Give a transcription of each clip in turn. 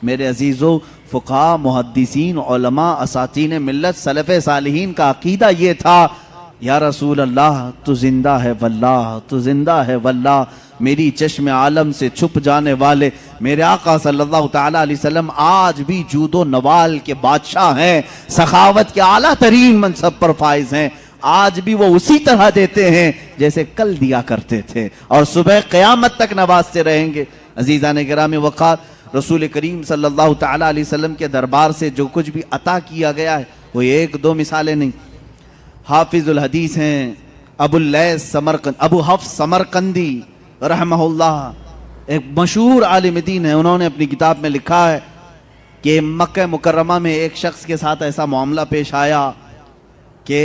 मेरे अजीज़ों, फ़ुक़हा, मुहद्दिसीन, उलमा, असातीन मिल्लत, सलफ़ सालिहीन का अक़ीदा ये था, या रसूल अल्लाह तू ज़िंदा है वल्लाह, तू ज़िंदा है वल्लाह, मेरी चश्म आलम से छुप जाने वाले मेरे आका सल्लल्लाहु तआला अलैहि वसल्लम आज भी जूदो नवाल के बादशाह हैं, सखावत के आला तरीन मनसब पर फाइज हैं। आज भी वो उसी तरह देते हैं जैसे कल दिया करते थे, और सुबह क़यामत तक नवाजते रहेंगे। अजीज़ान गिरामी वक़ार, रसूल करीम सल्लल्लाहु तआला अलैहि वसल्लम के दरबार से जो कुछ भी अता किया गया है वो एक दो मिसालें नहीं। हाफिजुल हदीस हैं अबू हफ्स समरकंदी रहमहुल्लाह, एक मशहूर आलिम दीन है। उन्होंने अपनी किताब में लिखा है कि मक्का मुकर्रमा में एक शख्स के साथ ऐसा मामला पेश आया कि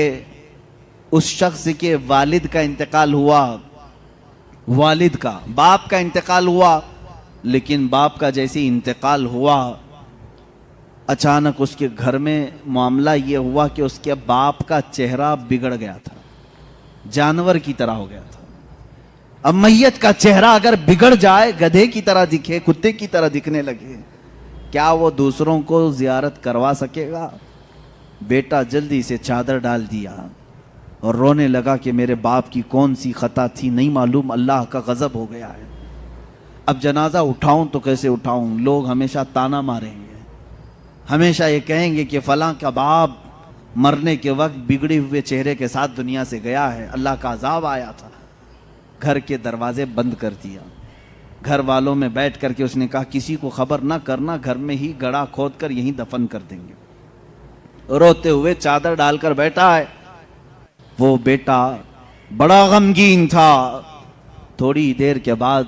उस शख्स के वालिद का इंतकाल हुआ, वालिद का, बाप का इंतकाल हुआ, लेकिन बाप का जैसे इंतकाल हुआ अचानक उसके घर में मामला ये हुआ कि उसके बाप का चेहरा बिगड़ गया था, जानवर की तरह हो गया था। अब मैयत का चेहरा अगर बिगड़ जाए, गधे की तरह दिखे, कुत्ते की तरह दिखने लगे, क्या वो दूसरों को जियारत करवा सकेगा? बेटा जल्दी से चादर डाल दिया और रोने लगा कि मेरे बाप की कौन सी खता थी, नहीं मालूम, अल्लाह का गजब हो गया है। अब जनाजा उठाऊं तो कैसे उठाऊं? लोग हमेशा ताना मारेंगे, हमेशा ये कहेंगे कि फलां का बाप मरने के वक्त बिगड़े हुए चेहरे के साथ दुनिया से गया है, अल्लाह का अजाब आया था। घर के दरवाजे बंद कर दिया, घर वालों में बैठ करके उसने कहा किसी को खबर ना करना, घर में ही गड़ा खोद कर यहीं दफन कर देंगे। रोते हुए चादर डालकर बैठा है। वो बेटा बड़ा गमगीन था। थोड़ी देर के बाद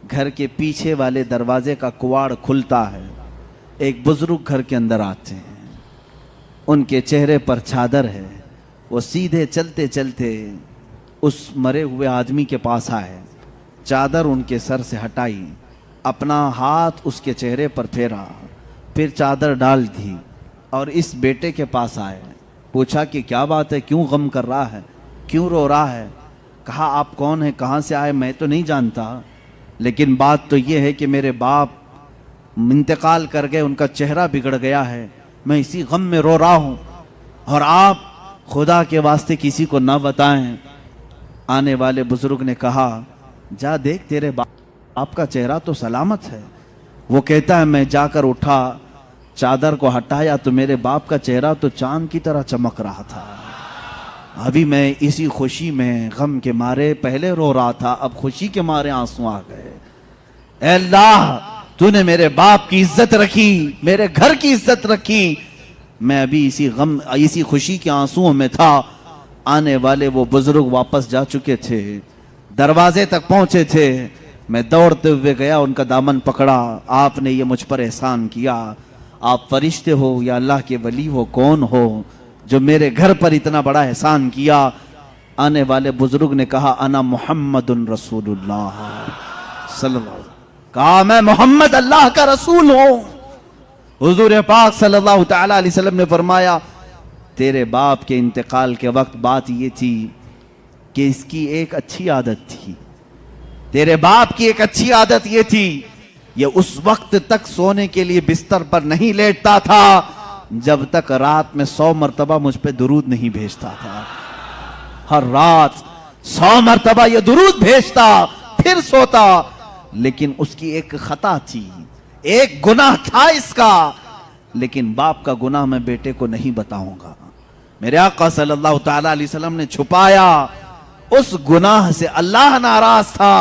घर के पीछे वाले दरवाजे का कुवाड़ खुलता है, एक बुजुर्ग घर के अंदर आते हैं, उनके चेहरे पर चादर है। वो सीधे चलते चलते उस मरे हुए आदमी के पास आए, चादर उनके सर से हटाई, अपना हाथ उसके चेहरे पर फेरा, फिर चादर डाल दी और इस बेटे के पास आए। पूछा कि क्या बात है, क्यों गम कर रहा है, क्यों रो रहा है? कहा आप कौन हैं, कहाँ से आए? मैं तो नहीं जानता, लेकिन बात तो ये है कि मेरे बाप इंतकाल कर गए, उनका चेहरा बिगड़ गया है, मैं इसी गम में रो रहा हूँ, और आप खुदा के वास्ते किसी को ना बताएं। आने वाले बुजुर्ग ने कहा जा देख, तेरे बाप का चेहरा तो सलामत है। वो कहता है मैं जाकर उठा, चादर को हटाया तो मेरे बाप का चेहरा तो चांद की तरह चमक रहा था। अभी मैं इसी खुशी में गम के मारे पहले रो रहा था, अब खुशी के मारे आंसू आ गए। ऐ अल्लाह, तूने मेरे बाप की इज्जत रखी, मेरे घर की इज्जत रखी, मैं अभी इसी गम, इसी खुशी के आंसुओं में था। आने वाले वो बुजुर्ग वापस जा चुके थे, दरवाजे तक पहुंचे थे। मैं दौड़ते हुए गया, उनका दामन पकड़ा। आपने ये मुझ पर एहसान किया, आप फरिश्ते हो या अल्लाह के वली हो, कौन हो जो मेरे घर पर इतना बड़ा एहसान किया? आने वाले बुजुर्ग ने कहा अना मुहम्मदुन रसूलुल्लाह सल्लल्लाहु अलैहि वसल्लम। कहा मैं मोहम्मद अल्लाह का रसूल हूं। हुजूर पाक सल्लल्लाहु तआला अलैहि वसल्लम ने फरमाया तेरे बाप के इंतकाल के वक्त बात ये थी कि इसकी एक अच्छी आदत थी, तेरे बाप की एक अच्छी आदत ये थी, ये उस वक्त तक सोने के लिए बिस्तर पर नहीं लेटता था जब तक रात में 100 मरतबा मुझ पे दुरूद नहीं भेजता था। हर रात 100 मरतबा ये दुरूद भेजता, फिर सोता। लेकिन उसकी एक खता थी, एक गुनाह था इसका, लेकिन बाप का गुनाह मैं बेटे को नहीं बताऊंगा। मेरे आका सल्लल्लाहु तआला अलैहि वसल्लम ने छुपाया। उस गुनाह से अल्लाह नाराज था,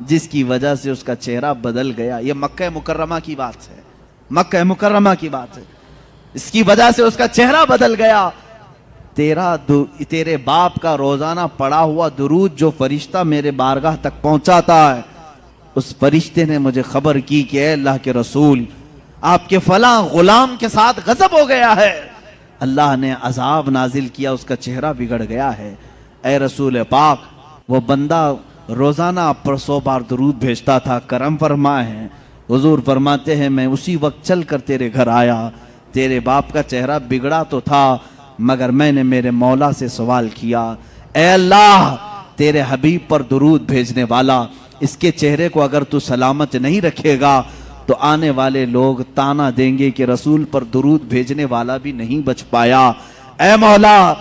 जिसकी वजह से उसका चेहरा बदल गया। ये मक्का मुकर्रमा की बात है, मक्का मुकर्रमा की बात है। इसकी वजह से उसका चेहरा बदल गया। तेरे बाप का रोजाना पड़ा हुआ दुरूद जो फरिश्ता मेरे बारगाह तक पहुंचाता है, उस फरिश्ते ने मुझे खबर की कि अल्लाह के रसूल, आपके फला गुलाम के साथ गजब हो गया है, अल्लाह ने अजाब नाजिल किया, उसका चेहरा बिगड़ गया है। ए रसूल पाक, वो बंदा रोजाना आप पर 100 बार दुरूद भेजता था, करम फरमाए। हुजूर फरमाते हैं मैं उसी वक्त चल कर तेरे घर आया, तेरे बाप का चेहरा बिगड़ा तो था, मगर मैंने मेरे मौला से सवाल किया, ए अल्लाह, तेरे हबीब पर दुरूद भेजने वाला, इसके चेहरे को अगर तू सलामत नहीं रखेगा तो आने वाले लोग ताना देंगे कि रसूल पर दुरूद भेजने वाला भी नहीं बच पाया। ऐ मौला,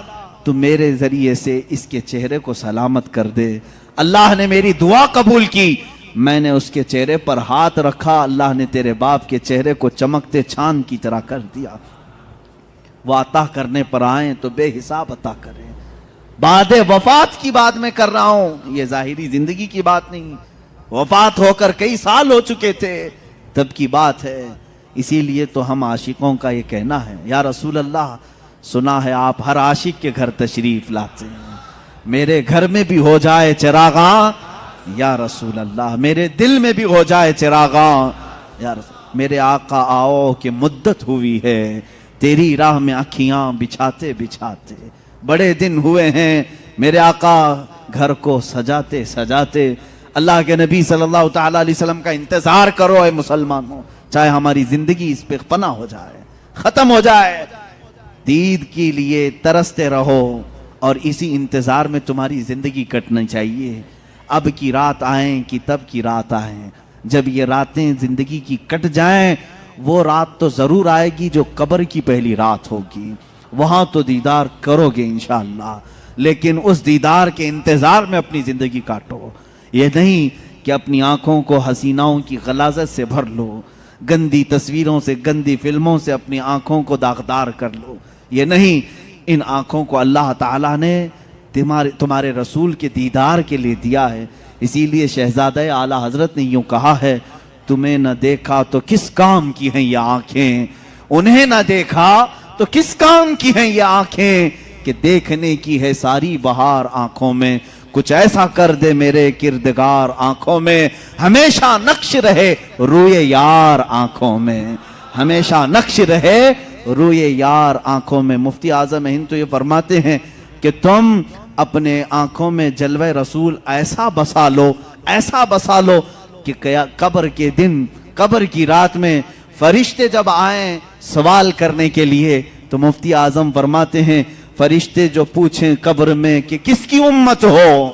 तू मेरे जरिए से इसके चेहरे को सलामत कर दे। अल्लाह ने मेरी दुआ कबूल की, मैंने उसके चेहरे पर हाथ रखा, अल्लाह ने तेरे बाप के चेहरे को चमकते चांद की तरह कर दिया। वो अता करने पर आए तो बेहिसाब अता करें। बाद वफात की बात मैं कर रहा हूं, ये जाहिरी जिंदगी की बात नहीं। वफात होकर कई साल हो चुके थे तब की बात है। इसीलिए तो हम आशिकों का ये कहना है, या रसूल अल्लाह, सुना है आप हर आशिक के घर तशरीफ लाते हैं, मेरे घर में भी हो जाए चिरागा या रसूल अल्लाह, मेरे दिल में भी हो जाए चिरागा या रसूल। मेरे आका आओ कि मुद्दत हुई है तेरी राह में अखियां बिछाते बिछाते, बड़े दिन हुए हैं मेरे आका घर को सजाते सजाते। अल्लाह के नबी सल्लल्लाहु ताला अलैहि वसल्लम का इंतजार करो ऐ मुसलमानों, चाहे हमारी जिंदगी इस पे फना हो जाए, खत्म हो जाए, दीद के लिए तरसते रहो और इसी इंतजार में तुम्हारी जिंदगी कटनी चाहिए। अब की रात आए कि तब की रात आए, जब ये रातें जिंदगी की कट जाएं, वो रात तो जरूर आएगी जो कब्र की पहली रात होगी, वहां तो दीदार करोगे इंशाअल्लाह। लेकिन उस दीदार के इंतजार में अपनी जिंदगी काटो, ये नहीं कि अपनी आंखों को हसीनाओं की गलाजत से भर लो, गंदी तस्वीरों से, गंदी फिल्मों से अपनी आंखों को दागदार कर लो। ये नहीं, इन आंखों को अल्लाह ताला ने तुम्हारे रसूल के दीदार के लिए दिया है। इसीलिए शहजादे आला हजरत ने यूं कहा है, तुम्हें न देखा तो किस काम की हैं ये आंखें, उन्हें न देखा तो किस काम की हैं ये आंखें, कि देखने की है सारी बहार आंखों में, कुछ ऐसा कर दे मेरे किरदगार आंखों में, हमेशा नक्श रहे रूए यार आंखों में, हमेशा नक्श रहे रूए यार आंखों में। मुफ्ती आजम हिंद तो ये फरमाते हैं कि तुम अपने आंखों में जलवे रसूल ऐसा बसा लो, ऐसा बसा लो कि कब्र के दिन, कब्र की रात में फरिश्ते जब आए सवाल करने के लिए, तो मुफ्ती आजम फरमाते हैं, फरिश्ते जो पूछें कब्र में कि किसकी उम्मत हो,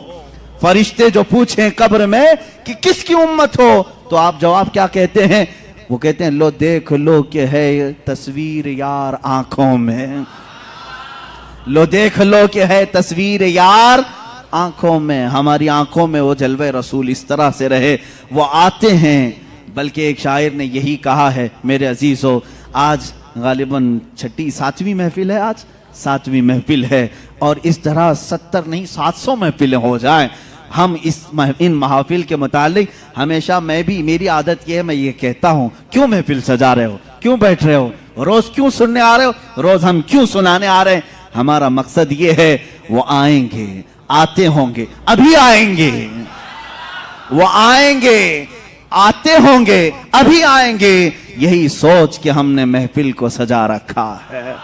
फरिश्ते जो पूछें कब्र में कि किसकी उम्मत हो, तो आप जवाब क्या कहते हैं? वो कहते हैं, लो देख लो कि है तस्वीर यार आंखों में, लो देख लो कि है तस्वीर यार आंखों में। हमारी आंखों में वो जलवे रसूल इस तरह से रहे, वो आते हैं। बल्कि एक शायर ने यही कहा है, मेरे अजीजों, आज गालिबन 7वीं महफिल है, आज 7वीं महफिल है, और इस तरह 70 नहीं 700 महफिलें हो जाए। हम इन महफिल के मुतालिक हमेशा, मैं भी, मेरी आदत ये है, मैं ये कहता हूँ, क्यों महफिल सजा रहे हो, क्यों बैठ रहे हो, रोज क्यों सुनने आ रहे हो, रोज हम क्यों सुनाने आ रहे हैं? हमारा मकसद ये है, वो आएंगे, आते होंगे, अभी आएंगे, वो आएंगे, आते होंगे, अभी आएंगे, यही सोच के हमने महफिल को सजा रखा है।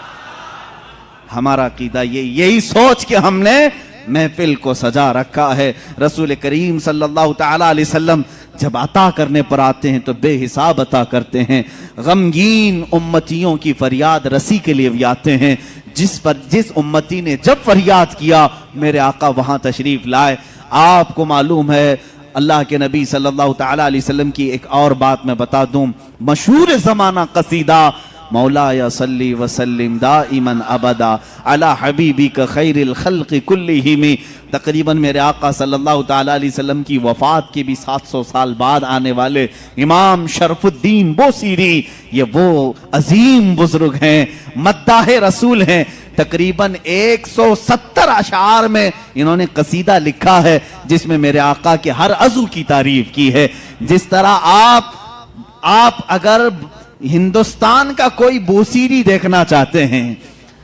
हमारा कीदा यही सोच के हमने महफिल को सजा रखा है। रसूल करीम सल्लल्लाहु ताला अलैहि वसल्लम जब अता करने पर आते हैं तो बेहिसाब अता करते हैं। गमगीन उम्मतियों की फरियाद रसी के लिए भी आते हैं। जिस उम्मती ने जब फरियाद किया, मेरे आका वहां तशरीफ लाए। आपको मालूम है, अल्लाह के नबी सल्लल्लाहु ताला अलैहि वसल्लम की एक और बात मैं बता दूं, मशहूर ज़माना कसीदा, मौला या सल्ली वसल्लिम दाइमन अबदा अला हबीबिका खैरिल खल्क़ि कुल्लिहिम। तकरीबन मेरे आका सल्लल्लाहु ताला अलैहि वसल्लम की वफ़ात के भी 700 साल बाद आने वाले इमाम शरफुद्दीन बोसीरी, ये वो अजीम बुजुर्ग हैं, मद्दाह रसूल हैं। तकरीबन 170 अशार में इन्होंने कसीदा लिखा है, जिसमें मेरे आका के हर अज़ू की तारीफ की है। जिस तरह आप अगर हिंदुस्तान का कोई बोसीरी देखना चाहते हैं,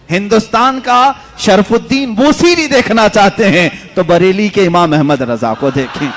हिंदुस्तान का शरफुद्दीन बोसीरी देखना चाहते हैं, तो बरेली के इमाम अहमद रजा को देखें,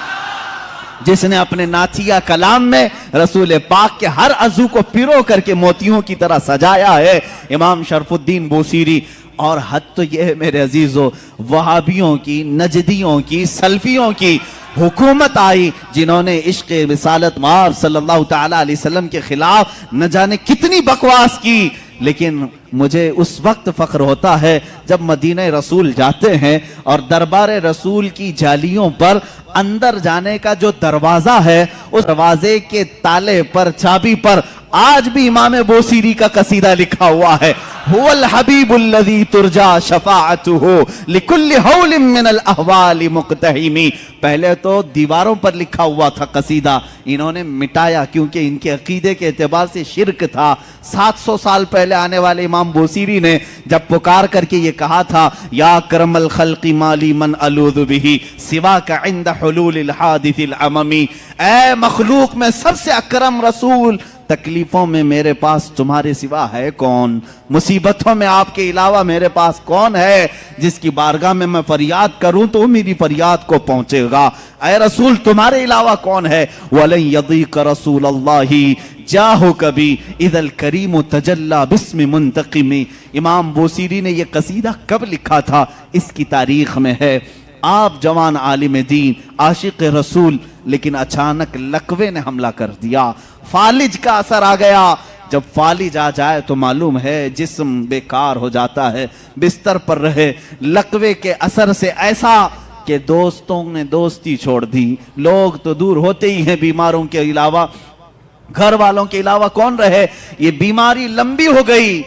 जिसने अपने नाथिया कलाम में रसूल पाक के हर अज़ू को पिरो करके मोतियों की तरह सजाया है, इमाम शरफुद्दीन बोसीरी। और हद तो यह है मेरे अजीजों, वहाबियों की, नजदियों की, सल्फियों की हुकूमत आई, जिन्होंने इश्क़ रिसालत माब सल्लल्लाहु ताला अलैहि वसल्लम के खिलाफ न जाने कितनी बकवास की, लेकिन मुझे उस वक्त फख्र होता है जब मदीने रसूल जाते हैं और दरबार रसूल की जालियों पर अंदर जाने का जो दरवाजा है, उस दरवाजे के ताले पर, चाबी पर आज भी इमाम बोसीरी का कसीदा लिखा हुआ है, हुवल हबीबुल्लज़ी तुरजा शफाअतुहु लिकुल्लि हौलिन मिनल अहवालि मुक्तहिमी। पहले तो दीवारों पर लिखा हुआ था कसीदा, इन्होंने मिटाया क्योंकि इनके अकीदे के एतबार से शिर्क था। 700 साल पहले आने वाले इमाम बोसीरी ने जब पुकार करके ये कहा था, या करमल खल्क़ि माली मन अलूज़ु बिही सिवा का इंद हुलूलिल हादिसिल अममी, ऐ मखलूक में सबसे अकरम रसूल, तकलीफों में मेरे पास तुम्हारे सिवा है कौन, मुसीबतों में आपके अलावा मेरे पास कौन है जिसकी बारगाह में मैं फरियाद करूं तो मेरी फरियाद को पहुंचेगा। ऐ रसूल तुम्हारे अलावा कौन है। वलन यदीक रसूल अल्लाही जाहो कभी इदल करीम तजल्ला बिस्म मुंतकिमी। इमाम बोसीरी ने यह कसीदा कब लिखा था, इसकी तारीख में है। आप जवान आलिम दीन, आशिक रसूल, लेकिन अचानक लकवे ने हमला कर दिया, फालिज का असर आ गया। जब फालिज आ जाए तो मालूम है जिस्म बेकार हो जाता है, बिस्तर पर रहे। लकवे के असर से ऐसा कि दोस्तों ने दोस्ती छोड़ दी, लोग तो दूर होते ही हैं, बीमारों के अलावा, घर वालों के अलावा कौन रहे। ये बीमारी लंबी हो गई,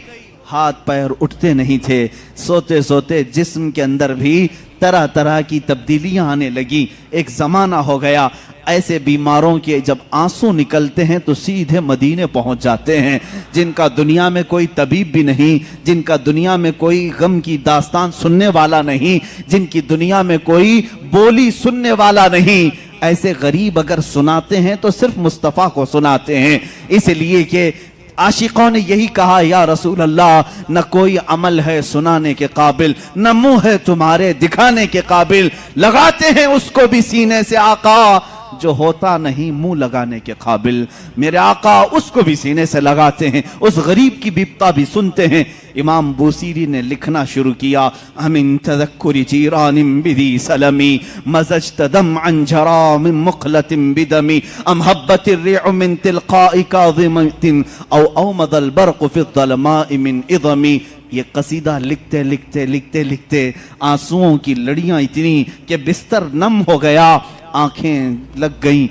हाथ पैर उठते नहीं थे, सोते सोते जिस्म के अंदर भी तरह तरह की तब्दीलियां आने लगी। एक जमाना हो गया ऐसे बीमारों के जब आंसू निकलते हैं तो सीधे मदीने पहुंच जाते हैं, जिनका दुनिया में कोई तबीब भी नहीं, जिनका दुनिया में कोई गम की दास्तान सुनने वाला नहीं, जिनकी दुनिया में कोई बोली सुनने वाला नहीं, ऐसे गरीब अगर सुनाते हैं तो सिर्फ मुस्तफ़ा को सुनाते हैं। इसलिए कि आशिकों ने यही कहा, या रसूल अल्लाह, न कोई अमल है सुनाने के काबिल, न मुंह है तुम्हारे दिखाने के काबिल, लगाते हैं उसको भी सीने से आका जो होता नहीं मुंह लगाने के काबिल। मेरे आका उसको भी सीने से लगाते हैं, उस गरीब की बिपता भी सुनते हैं। इमाम बोसीरी ने लिखना शुरू किया, अमिन तज़क्कुरि जीरानिम बिदी सलमी मज़ज्त दमअन जरा मिन मुक़लतिन बिदमी अम हब्बतिर रिअ मिन तिलक़ाइ काज़िमतिन औ औमदल बर्क़ फ़ि ज़लमाइ मिन इज़मी। ये कसीदा लिखते लिखते लिखते लिखते आंसुओं की लड़ियां इतनी कि बिस्तर नम हो गया, आंखें लग गई,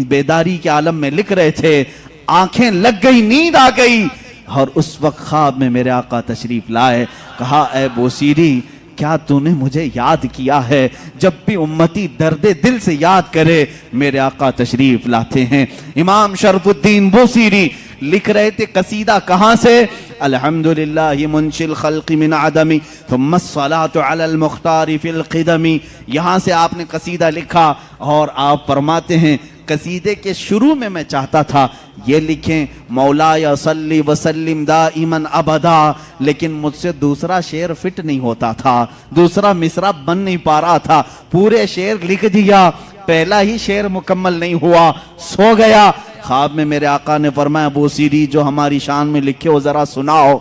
बेदारी के आलम में लिख रहे थे, आंखें लग गई, नींद आ गई। और उस वक्त ख्वाब में मेरे आका तशरीफ लाए, कहा, ए बोसीरी, क्या तूने मुझे याद किया है। जब भी उम्मती दर्दे दिल से याद करे मेरे आका तशरीफ लाते हैं। इमाम शरफुद्दीन बोसीरी लिख रहे थे कसीदा कहां से, अल्हम्दुलिल्लाहि मुंशिल खल्क़ि मिन अदमी थुम्मा अस्सलातु अलल मुख्तारि फिल क़िदमी। यहां से आपने कसीदा लिखा और आप फरमाते हैं, कसीदे के शुरू में मैं चाहता था ये लिखें, मौलाया सल्ली वसल्लिम दाइमन अबदा, लेकिन मुझसे दूसरा शेर फिट नहीं होता था, दूसरा मिसरा बन नहीं पा रहा था। पूरे शेर लिख दिया, पहला ही शेर मुकम्मल नहीं हुआ, सो गया। ख्वाब में मेरे आका ने फरमाया, बोसीरी जो हमारी शान में लिखे हो जरा सुनाओ,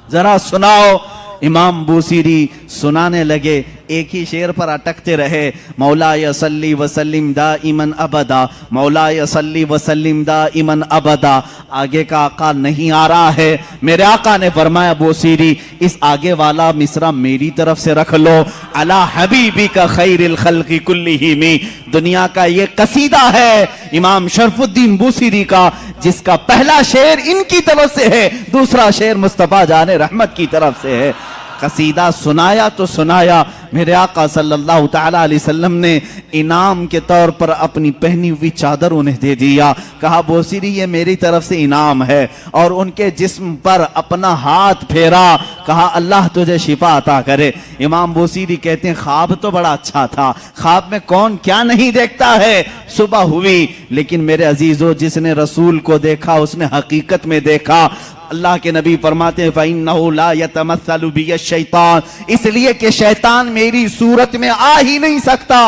जरा सुनाओ। इमाम बोसीरी सुनाने लगे, एक ही शेर पर अटकते रहे, मौलाया सल्ली वसल्लिम दाइमन अबदा, मौलाया सल्ली वसल्लिम दाइमन अबदा। आगे का आका नहीं आ रहा है। मेरे आका ने फरमाया, बोसीरी इस आगे वाला मिसरा मेरी तरफ से रख लो, अला हबीबी का खैरिल खल्क़ि कुल्लिहिमी। दुनिया का ये कसीदा है इमाम शरफुद्दीन बोसीरी का, जिसका पहला शेर इनकी तरफ से है, दूसरा शेर मुस्तफ़ा जाने रहमत की तरफ से है। कसीदा सुनाया तो सुनाया, मेरे आका सल्लल्लाहु तआला अलैहि वसल्लम ने इनाम के तौर पर अपनी पहनी हुई चादर उन्हें दे दिया। कहा, बोसीरी ये मेरी तरफ से इनाम है, और उनके जिस्म पर अपना हाथ फेरा, कहा, अल्लाह तुझे शिफा अता करे। इमाम बोसीरी कहते हैं, ख्वाब तो बड़ा अच्छा था, ख्वाब में कौन क्या नहीं देखता है। सुबह हुई, लेकिन मेरे अजीजों, जिसने रसूल को देखा उसने हकीकत में देखा। अल्लाह के नबी फरमाते हैं, फ़इन्नहु ला यतमस्सलु बिय शैतान, इसलिए कि शैतान मेरी सूरत में आ ही नहीं सकता।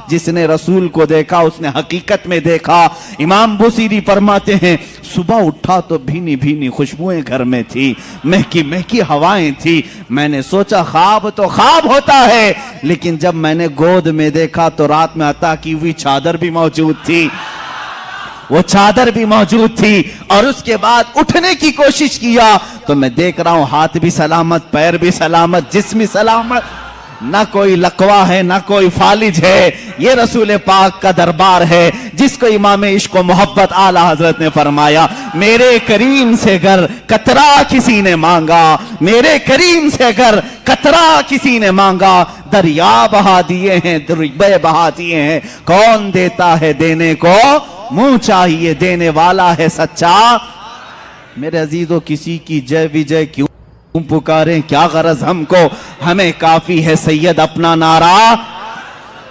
जिसने रसूल को देखा उसने हकीकत में देखा। इमाम बोसीरी फरमाते हैं, सुबह उठा तो भीनी भीनी खुशबुएं घर में थी, महकी महकी हवाएं थी। मैंने सोचा ख्वाब तो ख्वाब होता है, लेकिन जब मैंने गोद में देखा तो रात में अता की हुई चादर भी मौजूद थी। वो चादर भी मौजूद थी। और उसके बाद उठने की कोशिश किया तो मैं देख रहा हूं हाथ भी सलामत, पैर भी सलामत, जिस्म भी सलामत, ना कोई लकवा है ना कोई फालिज है। ये रसूल पाक का दरबार है जिसको इमाम इश्क व मोहब्बत आला हजरत ने फरमाया, मेरे करीम से अगर कतरा किसी ने मांगा, मेरे करीम से अगर कतरा किसी ने मांगा, दरिया बहा दिए हैं, दरिया बहा दिए हैं। कौन देता है देने को मुंह चाहिए, देने वाला है सच्चा। मेरे अजीजों, किसी की जय विजय क्यों पुकारें, क्या गरज हमको, हमें काफी है सैयद अपना नारा।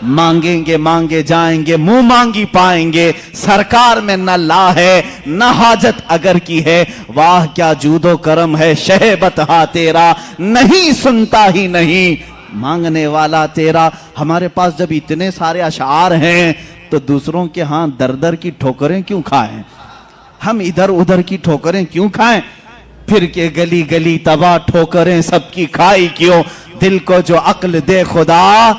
मांगेंगे मांगे जाएंगे, मुंह मांगी पाएंगे, सरकार में न ला है न हाजत अगर की है। वाह क्या जूदो करम है शहबत हा तेरा, नहीं सुनता ही नहीं मांगने वाला तेरा। हमारे पास जब इतने सारे अशार हैं तो दूसरों के हाथ दर दर की ठोकरें क्यों खाएं, हम इधर उधर की ठोकरें क्यों खाएं, फिर के गली गली तबाह ठोकरें सबकी खाई क्यों। दिल को जो अक्ल दे खुदा।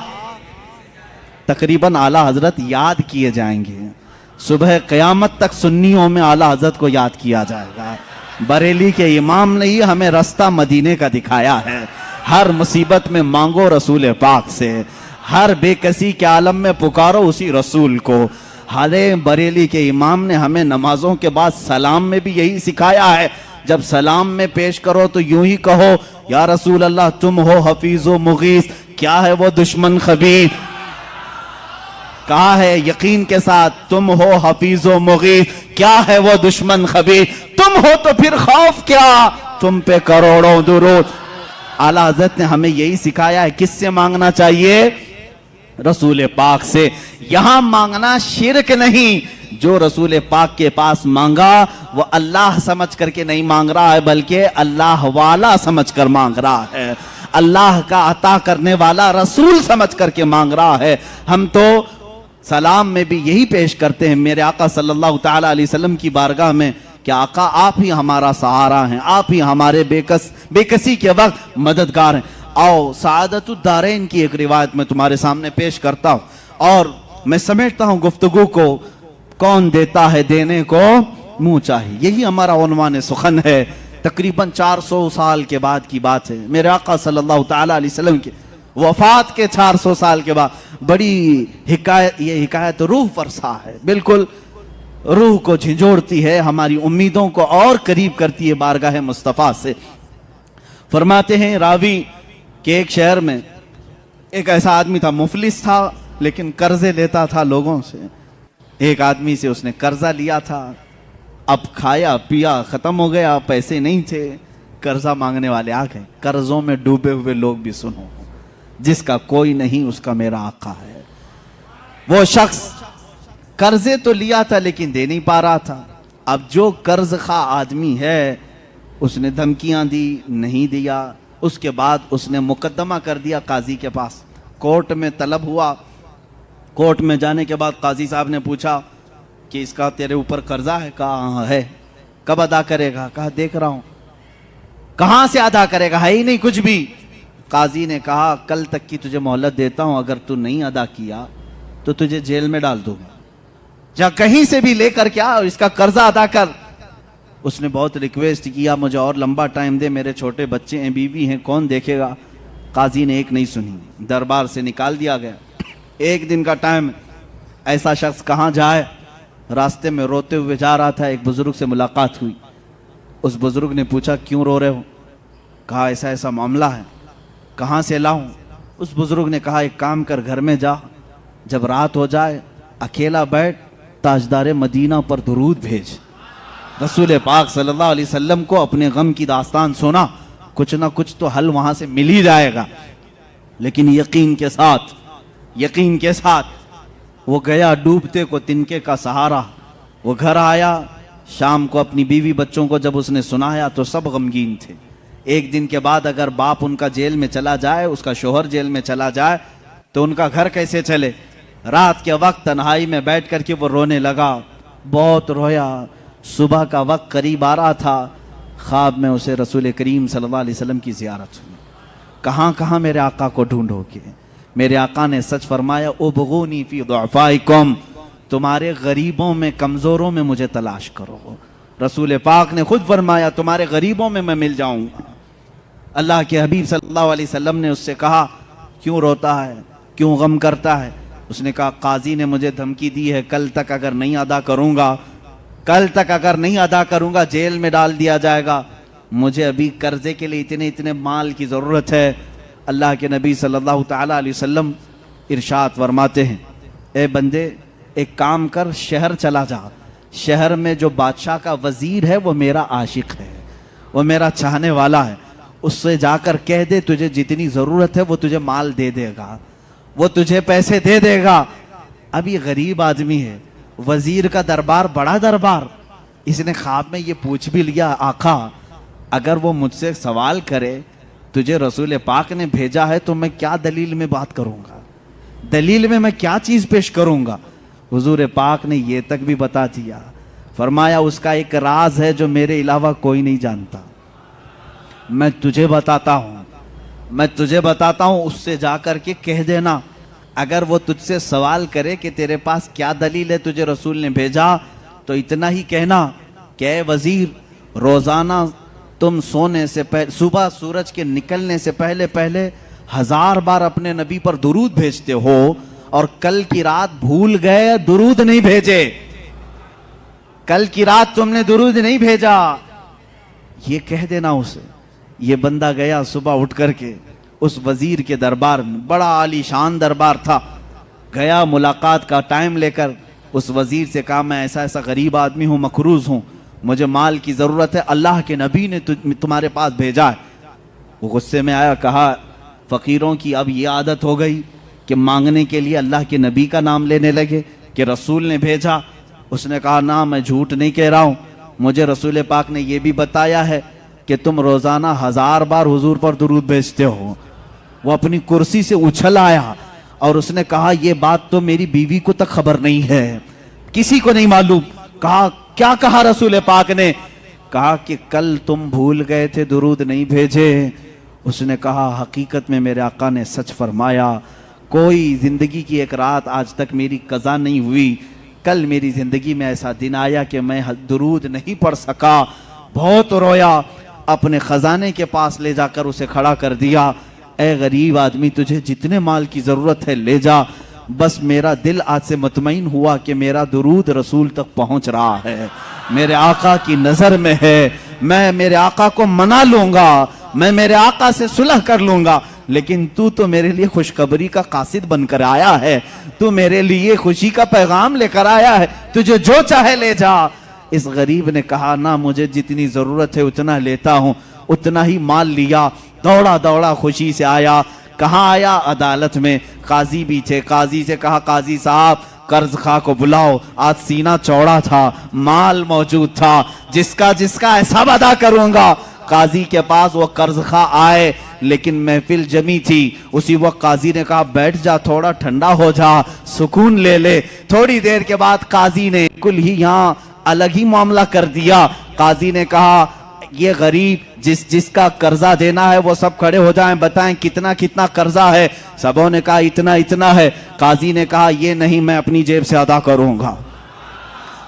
तकरीबन आला हजरत याद किए जाएंगे, सुबह क़यामत तक सुन्नियों में आला हजरत को याद किया जाएगा। बरेली के इमाम ने ही हमें रास्ता मदीने का दिखाया है। हर मुसीबत में मांगो रसूल पाक से, हर बेकसी के आलम में पुकारो उसी रसूल को। हाले बरेली के इमाम ने हमें नमाजों के बाद सलाम में भी यही सिखाया है, जब सलाम में पेश करो तो यूं ही कहो, या रसूल अल्लाह तुम हो हफीजो मुगीस। क्या है वो दुश्मन खबीर, कहा है यकीन के साथ, तुम हो हफीजो मुगीस। क्या है वो दुश्मन खबीर, तुम हो तो फिर खौफ क्या, तुम पे करोड़ों दुरूद। आला हज़रत ने हमें यही सिखाया है। किससे मांगना चाहिए, रसूल पाक से। यहां मांगना शिरक नहीं, जो रसूल पाक के पास मांगा वो अल्लाह समझ करके नहीं मांग रहा है, बल्कि अल्लाह वाला समझ कर मांग रहा है, अल्लाह का अता करने वाला रसूल समझ करके मांग रहा है। हम तो सलाम में भी यही पेश करते हैं मेरे आका सल्लल्लाहु ताला अलैहि वसल्लम की बारगाह में कि आका आप ही हमारा सहारा हैं, आप ही हमारे बेकसी के वक्त मददगार हैं। आओ सआदतुद्दारैन की एक रिवायत में तुम्हारे सामने पेश करता हूं और मैं समेटता हूं गुफ्तगू को। कौन देता है देने को मुंह चाहिए, यही हमारा उन्वान सुखन है। तकरीबन 400 साल के बाद की बात है, मेरे आका सल्लल्लाहु ताला अलैहि वसल्लम के वफात के 400 साल के बाद बड़ी हिकायत, ये हिकायत रूह फरसा है, बिल्कुल रूह को झिंझोड़ती है, हमारी उम्मीदों को और करीब करती है बारगाह मुस्तफ़ा से। फरमाते हैं रावी कि एक शहर में एक ऐसा आदमी था, मुफलिस था लेकिन कर्जे लेता था लोगों से। एक आदमी से उसने कर्जा लिया था, अब खाया पिया खत्म हो गया, पैसे नहीं थे, कर्जा मांगने वाले आ गए। कर्जों में डूबे हुए लोग भी सुनो, जिसका कोई नहीं उसका मेरा आका है। वो शख्स कर्जे तो लिया था लेकिन दे नहीं पा रहा था। अब जो कर्ज खा आदमी है उसने धमकियां दी, नहीं दिया। उसके बाद उसने मुकदमा कर दिया काजी के पास, कोर्ट में तलब हुआ। कोर्ट में जाने के बाद काजी साहब ने पूछा कि इसका तेरे ऊपर कर्जा है? कहा हाँ है। कब अदा करेगा? कहा देख रहा हूं। कहां से अदा करेगा? है ही नहीं कुछ भी। काजी ने कहा कल तक की तुझे मोहलत देता हूं, अगर तू नहीं अदा किया तो तुझे जेल में डाल दूंगा, जा कहीं से भी लेकर क्या और इसका कर्जा अदा कर। उसने बहुत रिक्वेस्ट किया, मुझे और लंबा टाइम दे, मेरे छोटे बच्चे हैं, बीवी हैं, कौन देखेगा। काजी ने एक नहीं सुनी, दरबार से निकाल दिया गया। एक दिन का टाइम, ऐसा शख्स कहाँ जाए, रास्ते में रोते हुए जा रहा था, एक बुजुर्ग से मुलाकात हुई। उस बुजुर्ग ने पूछा क्यों रो रहे हो? कहा ऐसा ऐसा मामला है। कहाँ से लाऊं? उस बुजुर्ग ने कहा एक काम कर, घर में जा, जब रात हो जाए अकेला बैठ, ताजदार मदीना पर दुरूद भेज। रसूल पाक सल्लल्लाहु अलैहि वसल्लम को अपने गम की दास्तान सुना, कुछ ना कुछ तो हल वहां से मिल ही जाएगा। लेकिन यकीन के साथ वो गया, डूबते को तिनके का सहारा। वो घर आया, शाम को अपनी बीवी बच्चों को जब उसने सुनाया तो सब गमगीन थे। एक दिन के बाद अगर बाप उनका जेल में चला जाए, उसका शोहर जेल में चला जाए, तो उनका घर कैसे चले। रात के वक्त तन्हाई में बैठ करके वो रोने लगा, बहुत रोया। सुबह का वक्त करीब आ रहा था, ख्वाब में उसे रसूल करीम सल्लल्लाहु अलैहि वसल्लम की ज़ियारत हुई। कहाँ कहाँ मेरे आका को ढूंढोगे? मेरे आका ने सच फरमाया, उबगूनी फी दुअफाइकुम, तुम्हारे गरीबों में, कमज़ोरों में मुझे तलाश करो। रसूल पाक ने खुद फरमाया तुम्हारे गरीबों में मैं मिल जाऊंगा। अल्लाह के हबीब सल्लल्लाहु अलैहि वसल्लम ने उससे कहा क्यों रोता है, क्यों गम करता है? उसने कहा काजी ने मुझे धमकी दी है, कल तक अगर नहीं अदा करूंगा जेल में डाल दिया जाएगा। मुझे अभी कर्जे के लिए इतने इतने माल की ज़रूरत है। अल्लाह के नबी सल्लल्लाहु ताला अलैहि वसल्लम इरशाद फरमाते हैं, ए बंदे एक काम कर, शहर चला जा। शहर में जो बादशाह का वजीर है वो मेरा आशिक है, वो मेरा चाहने वाला है। उससे जाकर कह दे तुझे जितनी ज़रूरत है वो तुझे माल दे देगा, वो तुझे पैसे दे देगा। अब ये गरीब आदमी है, वजीर का दरबार बड़ा दरबार। इसने ख्वाब में ये पूछ भी लिया, आका अगर वो मुझसे सवाल करे तुझे रसूल पाक ने भेजा है तो मैं क्या दलील में बात करूंगा, दलील में मैं क्या चीज पेश करूंगा? हुजूर पाक ने ये तक भी बता दिया, फरमाया उसका एक राज है जो मेरे अलावा कोई नहीं जानता। मैं तुझे बताता हूं, उससे जाकर के कह देना। अगर वो तुझसे सवाल करे कि तेरे पास क्या दलील है, तुझे रसूल ने भेजा, तो इतना ही कहना कि वजीर रोजाना तुम सोने से पहले, सुबह सूरज के निकलने से पहले पहले 1000 बार अपने नबी पर दुरूद भेजते हो और कल की रात भूल गए, दुरूद नहीं भेजे। कल की रात तुमने दुरूद नहीं भेजा, ये कह देना उसे। ये बंदा गया सुबह उठ करके उस वजीर के दरबार में, बड़ा आलीशान दरबार था। गया मुलाकात का टाइम लेकर उस वजीर से कहा मैं ऐसा ऐसा गरीब आदमी हूं, मकरूज हूं, मुझे माल की जरूरत है, अल्लाह के नबी ने तुम्हारे पास भेजा है। वो गुस्से में आया, कहा फकीरों की अब ये आदत हो गई कि मांगने के लिए अल्लाह के नबी का नाम लेने लगे कि रसूल ने भेजा। उसने कहा ना, मैं झूठ नहीं कह रहा हूं, मुझे रसूल पाक ने यह भी बताया है कि तुम रोजाना 1000 बार हुजूर पर दुरूद भेजते हो। वो अपनी कुर्सी से उछल आया और उसने कहा यह बात तो मेरी बीवी को तक खबर नहीं है, किसी को नहीं मालूम। कहा क्या कहा रसूल पाक ने? कहा कि कल तुम भूल गए थे, दुरूद नहीं भेजे। उसने कहा हकीकत में मेरे आका ने सच फरमाया, कोई जिंदगी की एक रात आज तक मेरी कज़ा नहीं हुई। कल मेरी जिंदगी में ऐसा दिन आया कि मैं दुरूद नहीं पढ़ सका, बहुत रोया, अपने खजाने के पास ले जाकर उसे खड़ा कर दिया। ए गरीब आदमी, तुझे जितने माल की जरूरत है ले जा, बस मेरा दिल आज से मुतमईन हुआ कि मेरा दुरूद रसूल तक पहुंच रहा है, मेरे आका की नजर में है। मैं मेरे आका को मना लूंगा, मैं मेरे आका से सुलह कर लूंगा, लेकिन तू तो मेरे लिए खुशखबरी का कासिद बनकर आया है, तू मेरे लिए खुशी का पैगाम लेकर आया है, तुझे जो चाहे ले जा। इस गरीब ने कहा ना, मुझे जितनी जरूरत है उतना लेता हूं। उतना ही माल लिया, दौड़ा दौड़ा खुशी से आया। कहाँ आया? अदालत में। काजी भी थे, काजी से कहा काजी साहब कर्ज खा को बुलाओ। आज सीना चौड़ा था, माल मौजूद था, जिसका जिसका हिसाब अदा करूंगा। काजी के पास वो कर्ज खा आए, लेकिन महफिल जमी थी। उसी वक्त काजी ने कहा बैठ जा, थोड़ा ठंडा हो जा, सुकून ले ले। थोड़ी देर के बाद काजी ने कुल ही यहाँ अलग ही मामला कर दिया। काजी ने कहा ये गरीब जिसका कर्जा देना है वो सब खड़े हो जाएं, बताएं कितना कितना कर्जा है। सबों ने कहा इतना इतना है। काजी ने कहा ये नहीं, मैं अपनी जेब से अदा करूंगा,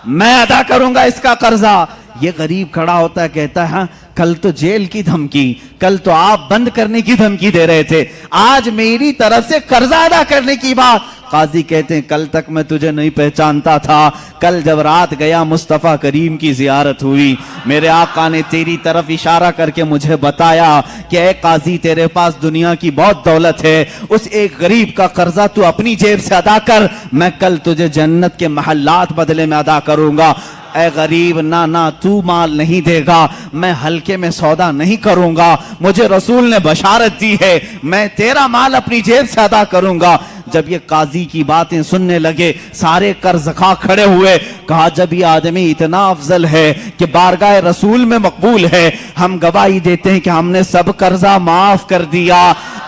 मैं अदा करूंगा इसका कर्जा। ये गरीब खड़ा होता है, कहता है हाँ, कल तो जेल की धमकी, कल तो आप बंद करने की धमकी दे रहे थे, आज मेरी तरफ से कर्जा अदा करने की बात। काजी कहते हैं कल तक मैं तुझे नहीं पहचानता था, कल जब रात गया मुस्तफ़ा करीम की जियारत हुई, मेरे आका ने तेरी तरफ इशारा करके मुझे बताया कि ए काजी तेरे पास दुनिया की बहुत दौलत है, उस एक गरीब का कर्जा तू अपनी जेब से अदा कर, मैं कल तुझे जन्नत के महल्लात बदले में अदा करूंगा। ए गरीब, ना ना तू माल नहीं देगा, मैं हल्के में सौदा नहीं करूंगा, मुझे रसूल ने बशारत दी है, मैं तेरा माल अपनी जेब से अदा करूंगा। जब ये काजी की बातें सुनने लगे सारे कर्जखा खड़े हुए। कहा जब ये आदमी इतना अफजल है कि बारगाह रसूल में मकबूल है, हम गवाही देते हैं कि हमने सब कर्जा माफ कर दिया,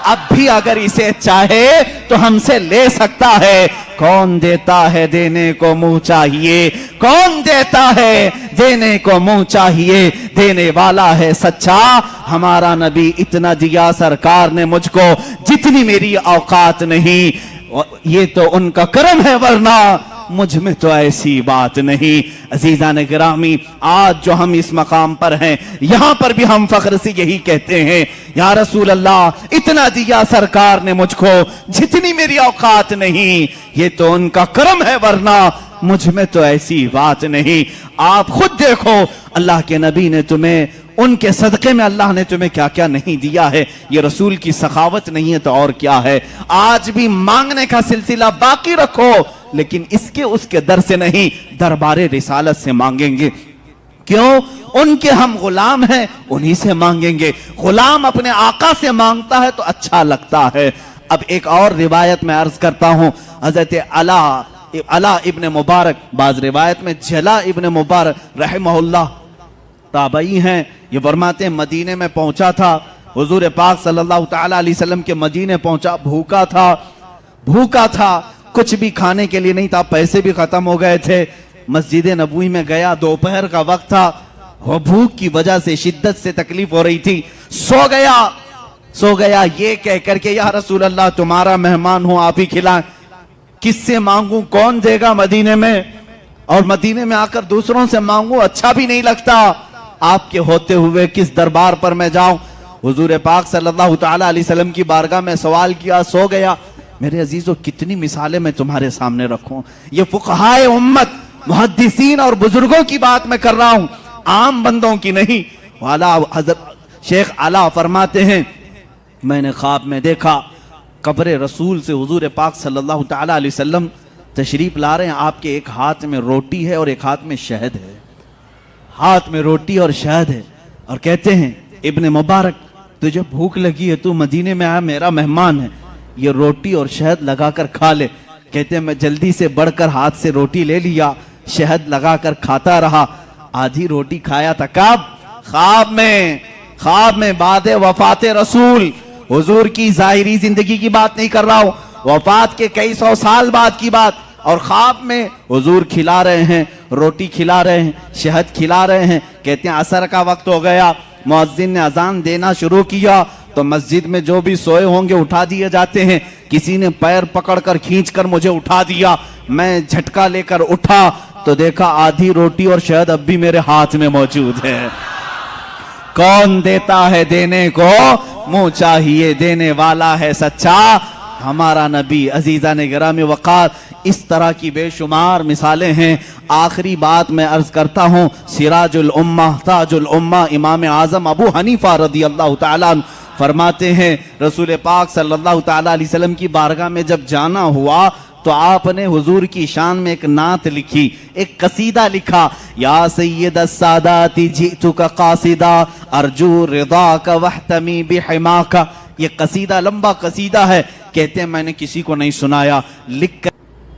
अब भी अगर इसे चाहे तो हमसे ले सकता है। कौन देता है देने को मुंह चाहिए, कौन देता है देने को मुंह चाहिए, देने वाला है सच्चा हमारा नबी। इतना दिया सरकार ने मुझको जितनी मेरी औकात नहीं, ये तो उनका करम है, वरना मुझ में तो ऐसी बात नहीं। अजीजा ने गिरामी, आज जो हम इस मकाम पर हैं, यहां पर भी हम फख्र से यही कहते हैं, या रसूल अल्लाह, इतना दिया सरकार ने मुझको जितनी मेरी औकात नहीं। ये तो उनका करम है, वरना मुझ में तो ऐसी बात नहीं। आप खुद देखो, अल्लाह के नबी ने तुम्हें, उनके सदक़े में अल्लाह ने तुम्हें क्या क्या नहीं दिया है। ये रसूल की सखावत नहीं है तो और क्या है। आज भी मांगने का सिलसिला बाकी रखो, लेकिन इसके उसके दर से नहीं, दरबारे रिसालत से मांगेंगे। क्यों? उनके हम गुलाम हैं, उन्हीं से मांगेंगे। गुलाम अपने आका से मांगता है तो अच्छा लगता है। अब एक और रिवायत में अर्ज करता हूं, हजरत अला इब्ने मुबारक, बाज रिवायत में जला इब्ने मुबारक रहमहुल्लाह ताबई हैं, ये फरमाते हैं मदीने में पहुंचा था, हुजूर पाक सल्लल्लाहु तआला अलैहि वसल्लम के मदीने पहुंचा, भूखा था, कुछ भी खाने के लिए नहीं था, पैसे भी खत्म हो गए थे। मस्जिद नबवी में गया, दोपहर का वक्त था, वो भूख की वजह से शिद्दत से तकलीफ हो रही थी, सो गया ये कह करके, या रसूल अल्लाह, तुम्हारा मेहमान हूं, आप ही खिलाएं। किससे मांगू, कौन देगा मदीने में, और मदीने में आकर दूसरों से मांगू, अच्छा भी नहीं लगता। आपके होते हुए किस दरबार पर मैं जाऊं। हुजूर पाक सल्लल्लाहु तआला अलैहि वसल्लम की बारगाह में सवाल किया, सो गया। मेरे अजीजों, कितनी मिसालें मैं तुम्हारे सामने रखूं। ये फुक़हाए उम्मत, मुहद्दिसीन और बुजुर्गों की बात मैं कर रहा हूं, आम बंदों की नहीं। वाला हजरत शेख आला फरमाते हैं, मैंने ख्वाब में देखा, कब्र रसूल से हुजूर पाक सल्लल्लाहु तआला अलैहि वसल्लम तशरीफ ला रहे हैं। आपके एक हाथ में रोटी है और एक हाथ में शहद है, हाथ में रोटी और शहद है, और कहते हैं, इब्ने मुबारक, तुझे भूख लगी है, तू मदीने में आया, मेरा मेहमान है, ये रोटी और शहद लगाकर खा ले। कहते हैं, मैं जल्दी से बढ़कर हाथ से रोटी ले लिया, शहद लगाकर खाता रहा। आधी रोटी खाया था, कब? ख्वाब में बाद वफात रसूल, हुजूर की जाहिरी जिंदगी की बात नहीं कर रहा हूं, वफात के कई सौ साल बाद की बात। और ख्वाब में हुजूर खिला रहे हैं, रोटी खिला रहे हैं, शहद खिला रहे हैं। कहते हैं असर का वक्त हो गया, मुअज्जिन ने अजान देना शुरू किया, तो मस्जिद में जो भी सोए होंगे उठा दिए जाते हैं। किसी ने पैर पकड़कर खींचकर मुझे उठा दिया, मैं झटका लेकर उठा तो देखा आधी रोटी और शहद अब भी मेरे हाथ में मौजूद है। कौन देता है देने को, मुंह चाहिए देने वाला है सच्चा, हमारा नबी। अजीजा ने गिरामी वक़ार, इस तरह की बेशुमार मिसालें हैं। आखिरी बात मैं अर्ज करता हूँ, सिराजुल उम्मा, ताजुल उम्मा, इमाम आजम अबू हनीफा रदियल्लाहु ताला फरमाते हैं, रसूल पाक सल्लल्लाहु ताला अलैहि वसल्लम की बारगाह में जब जाना हुआ तो आपने हुजूर की शान में एक नात लिखी, एक कसीदा लिखा, या सय्यद अस्सादाती जीतुका कासिदा अर्जू रिदाका वहतमी बिहिमाका। ये कसीदा लंबा कसीदा है। कहते हैं मैंने किसी को नहीं सुनाया, लिख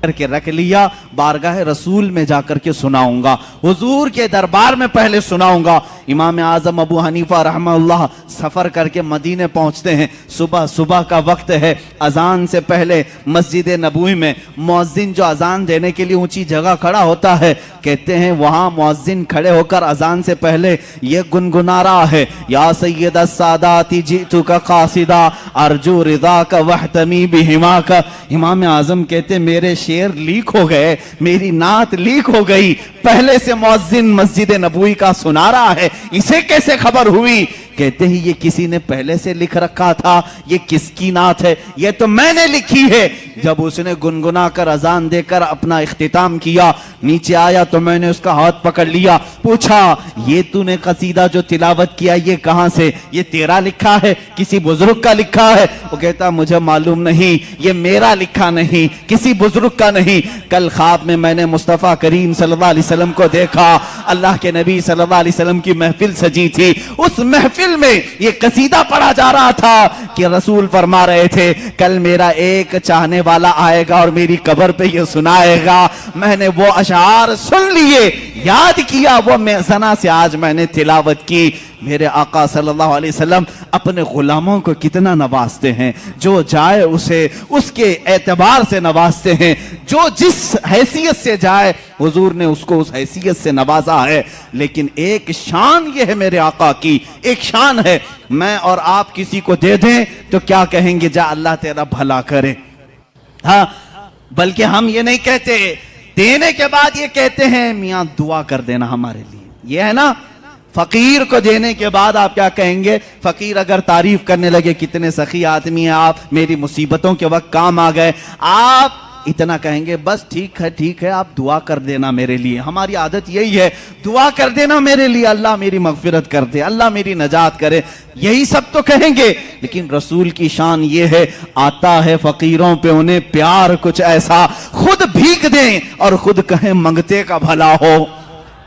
करके रख लिया, बारगाह रसूल में जाकर के सुनाऊंगा, हुजूर के दरबार में पहले सुनाऊंगा। इमाम आजम अबू हनीफा रहमतुल्लाह सफर करके मदीने पहुंचते हैं। सुबह का वक्त है, अजान से पहले मस्जिद नबवी में मुअज्जिन जो अजान देने के लिए ऊंची जगह खड़ा होता है, कहते हैं वहां मुअज्जिन खड़े होकर अजान से पहले ये गुनगुना रहा है, या सय्यद अस्सादाती जीतुका कासिदा अर्जू रिदाका वहतमी बिहिमाका। इमाम आजम कहते मेरे शेर लीक हो गए, मेरी नात लीक हो गई, पहले से मुअज्जिन मस्जिद नबवी का सुना रहा है, इसे कैसे खबर हुई? कहते हैं ये किसी ने पहले से लिख रखा था, ये किसकी नात है? ये तो मैंने लिखी है। जब उसने गुनगुना कर अजान देकर अपना इख्तिताम किया, नीचे आया तो मैंने उसका हाथ पकड़ लिया, पूछा ये तूने कसीदा जो तिलावत किया ये कहां से? ये तेरा लिखा है, किसी बुजुर्ग का लिखा है? वो कहता मुझे मालूम नहीं, ये मेरा लिखा नहीं, किसी बुजुर्ग का नहीं। कल ख्वाब में मैंने मुस्तफ़ा करीम सल्लल्लाहु अलैहि वसल्लम को देखा, अल्लाह के नबी सल्लल्लाहु अलैहि वसल्लम की महफिल सजी थी, उस महफिल में ये कसीदा पढ़ा जा रहा था कि रसूल फरमा रहे थे कल मेरा एक चाहने वाला आएगा और मेरी कब्र पे ये सुनाएगा। मैंने वो अशआर सुन लिए, याद किया, वो मेज़ना से आज मैंने तिलावत की। मेरे आका सल्लल्लाहु अलैहि वसल्लम अपने गुलामों को कितना नवाजते हैं, जो जाए उसे उसके एतबार से नवाजते हैं, जो जिस हैसियत से जाए हुजूर ने उसको उस हैसियत से नवाजा है। लेकिन एक शान ये है मेरे आका की, एक शान है, मैं और आप किसी को दे दें तो क्या कहेंगे, जा अल्लाह तेरा भला करे। हाँ, बल्कि हम ये नहीं कहते देने के बाद ये कहते हैं मियां दुआ कर देना हमारे लिए। ये है ना, फकीर को देने के बाद आप क्या कहेंगे? फकीर अगर तारीफ करने लगे, कितने सखी आदमी हैं आप, मेरी मुसीबतों के वक्त काम आ गए, आप इतना कहेंगे बस ठीक है, आप दुआ कर देना मेरे लिए। हमारी आदत यही है, दुआ कर देना मेरे लिए, अल्लाह मेरी मगफिरत कर दे, अल्लाह मेरी नजात करे, यही सब तो कहेंगे। लेकिन रसूल की शान ये है, आता है फकीरों पे उन्हें प्यार कुछ ऐसा, खुद भीख दें और खुद कहें मंगते का भला हो।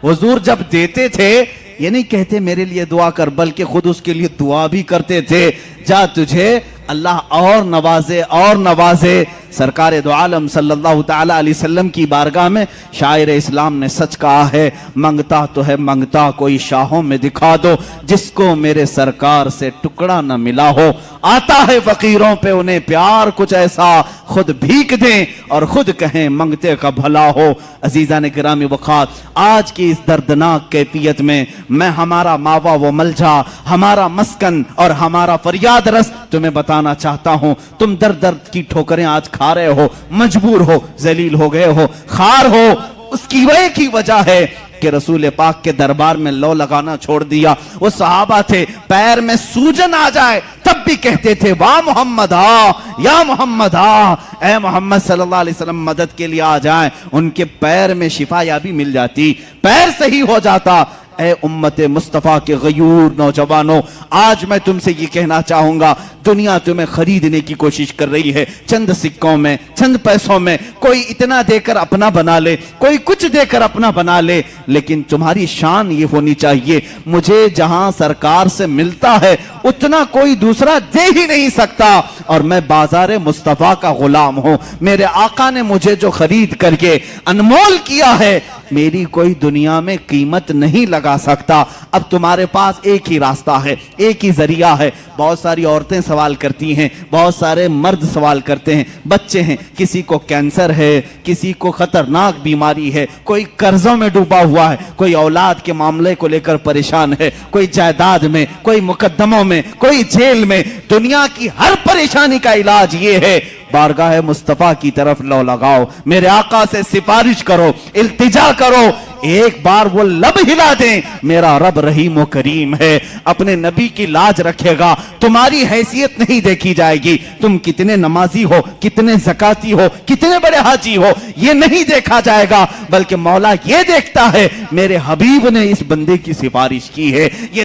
हुजूर जब देते थे ये नहीं कहते मेरे लिए दुआ कर, बल्कि खुद उसके लिए दुआ भी करते थे, जा तुझे अल्लाह और नवाजे और नवाजे। सरकार दो आलम सल्लल्लाहु ताला अलैहि वसल्लम की बारगाह में शायर इस्लाम ने सच कहा है, मंगता तो है मंगता, कोई शाहों में दिखा दो, जिसको मेरे सरकार से टुकड़ा न मिला हो। आता है फकीरों पे उन्हें प्यार कुछ ऐसा, खुद भीख दें और खुद कहें मंगते का भला हो। अजीजा ने गिरामी वक़ात, आज की इस दर्दनाक कैफियत में मैं हमारा मावा व मलजा, हमारा मस्कन और हमारा फरियाद रस तुम्हें बताना चाहता हूं। तुम दर्द दर्द की ठोकरें आज खा रहे हो, मजबूर हो, जलील हो गए हो, खार हो, उसकी वह की वजह है कि रसूल पाक के दरबार में लो लगाना छोड़ दिया। वो सहाबा थे, पैर में सूजन आ जाए तब भी कहते थे वाह मोहम्मद आ, या मोहम्मद आ, ए मोहम्मद सल्लल्लाहु अलैहि वसल्लम मदद के लिए आ जाएं। उनके पैर में शिफा याबी मिल जाती, पैर सही हो जाता। ए उम्मत मुस्तफ़ा के गयूर नौजवानों, आज मैं तुमसे ये कहना चाहूंगा, दुनिया तुम्हें खरीदने की कोशिश कर रही है, चंद सिक्कों में, चंद पैसों में। कोई इतना देकर अपना बना ले, कोई कुछ देकर अपना बना ले, लेकिन तुम्हारी शान ये होनी चाहिए, मुझे जहां सरकार से मिलता है उतना कोई दूसरा दे ही नहीं सकता, और मैं बाजार मुस्तफ़ा का गुलाम हूं। मेरे आका ने मुझे जो खरीद करके अनमोल किया है, मेरी कोई दुनिया में कीमत नहीं लगा सकता। अब तुम्हारे पास एक ही रास्ता है, एक ही जरिया है। बहुत सारी औरतें सवाल करती हैं, बहुत सारे मर्द सवाल करते हैं, बच्चे हैं, किसी को कैंसर है, किसी को खतरनाक बीमारी है, कोई कर्जों में डूबा हुआ है, कोई औलाद के मामले को लेकर परेशान है, कोई जायदाद में, कोई मुकद्दमों में, कोई जेल में। दुनिया की हर परेशानी का इलाज ये है, बारगाह मुस्तफा की तरफ लो लगाओ, मेरे आका से सिफारिश करो, इल्तिजा करो, एक बार वो लब हिला दें, मेरा रब रहीम व करीम है, अपने नबी की लाज रखेगा। तुम्हारी हैसियत नहीं देखी जाएगी, तुम कितने नमाजी हो, कितने ज़काती हो, कितने बड़े हाजी हो, ये नहीं देखा जाएगा, बल्कि मौला ये देखता है मेरे हबीब ने इस बंदे की सिफारिश की है। ये